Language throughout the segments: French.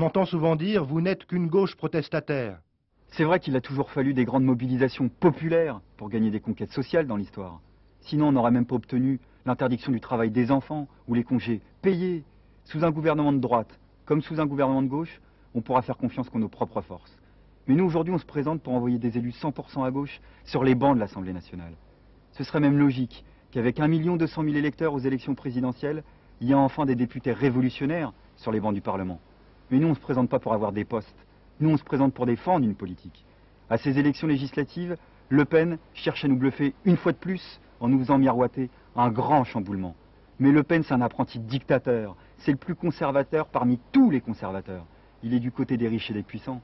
m'entend souvent dire « vous n'êtes qu'une gauche protestataire ». C'est vrai qu'il a toujours fallu des grandes mobilisations populaires pour gagner des conquêtes sociales dans l'histoire. Sinon, on n'aurait même pas obtenu l'interdiction du travail des enfants ou les congés payés. Sous un gouvernement de droite, comme sous un gouvernement de gauche, on pourra faire confiance qu'en nos propres forces. Mais nous, aujourd'hui, on se présente pour envoyer des élus 100% à gauche sur les bancs de l'Assemblée nationale. Ce serait même logique qu'avec 1 200 000 électeurs aux élections présidentielles, il y ait enfin des députés révolutionnaires sur les bancs du Parlement. Mais nous, on ne se présente pas pour avoir des postes. Nous, on se présente pour défendre une politique. À ces élections législatives, Le Pen cherche à nous bluffer une fois de plus en nous faisant miroiter un grand chamboulement. Mais Le Pen, c'est un apprenti dictateur. C'est le plus conservateur parmi tous les conservateurs. Il est du côté des riches et des puissants.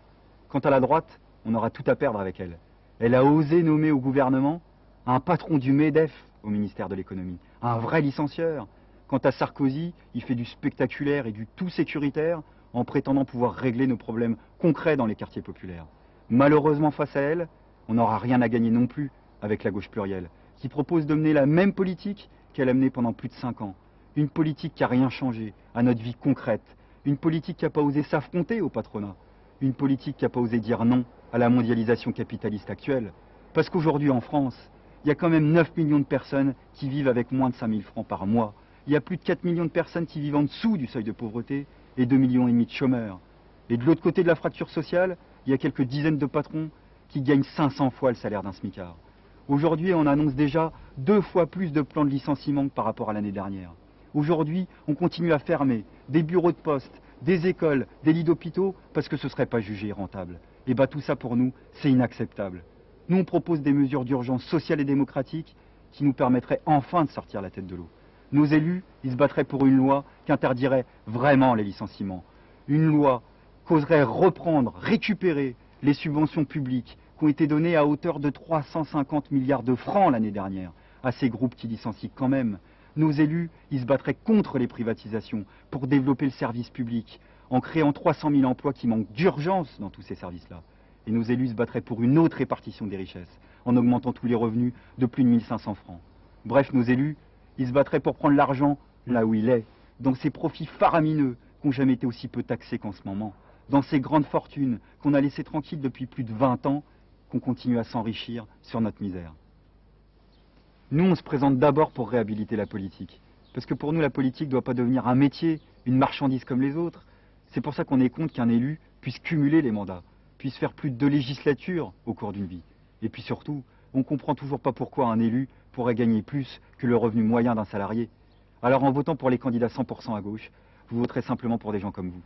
Quant à la droite, on aura tout à perdre avec elle. Elle a osé nommer au gouvernement un patron du MEDEF au ministère de l'économie, un vrai licencieur. Quant à Sarkozy, il fait du spectaculaire et du tout sécuritaire en prétendant pouvoir régler nos problèmes concrets dans les quartiers populaires. Malheureusement, face à elle, on n'aura rien à gagner non plus avec la gauche plurielle, qui propose de mener la même politique qu'elle a menée pendant plus de 5 ans. Une politique qui n'a rien changé à notre vie concrète. Une politique qui n'a pas osé s'affronter au patronat. Une politique qui n'a pas osé dire non à la mondialisation capitaliste actuelle. Parce qu'aujourd'hui en France, il y a quand même 9 millions de personnes qui vivent avec moins de 5 000 francs par mois. Il y a plus de 4 millions de personnes qui vivent en dessous du seuil de pauvreté et 2,5 millions de chômeurs. Et de l'autre côté de la fracture sociale, il y a quelques dizaines de patrons qui gagnent 500 fois le salaire d'un smicard. Aujourd'hui, on annonce déjà 2 fois plus de plans de licenciement que par rapport à l'année dernière. Aujourd'hui, on continue à fermer des bureaux de poste, des écoles, des lits d'hôpitaux parce que ce ne serait pas jugé rentable. Et bien tout ça pour nous, c'est inacceptable. Nous, on propose des mesures d'urgence sociale et démocratique qui nous permettraient enfin de sortir la tête de l'eau. Nos élus, ils se battraient pour une loi qui interdirait vraiment les licenciements. Une loi qui oserait reprendre, récupérer les subventions publiques qui ont été données à hauteur de 350 milliards de francs l'année dernière à ces groupes qui licencient quand même. Nos élus, ils se battraient contre les privatisations pour développer le service public en créant 300 000 emplois qui manquent d'urgence dans tous ces services-là. Et nos élus se battraient pour une autre répartition des richesses en augmentant tous les revenus de plus de 1 500 francs. Bref, nos élus, ils se battraient pour prendre l'argent là où il est, dans ces profits faramineux qui n'ont jamais été aussi peu taxés qu'en ce moment, dans ces grandes fortunes qu'on a laissées tranquilles depuis plus de 20 ans, qu'on continue à s'enrichir sur notre misère. Nous, on se présente d'abord pour réhabiliter la politique. Parce que pour nous, la politique ne doit pas devenir un métier, une marchandise comme les autres. C'est pour ça qu'on est contre qu'un élu puisse cumuler les mandats, puisse faire plus de 2 législatures au cours d'une vie. Et puis surtout, on ne comprend toujours pas pourquoi un élu pourrait gagner plus que le revenu moyen d'un salarié. Alors en votant pour les candidats 100% à gauche, vous voterez simplement pour des gens comme vous.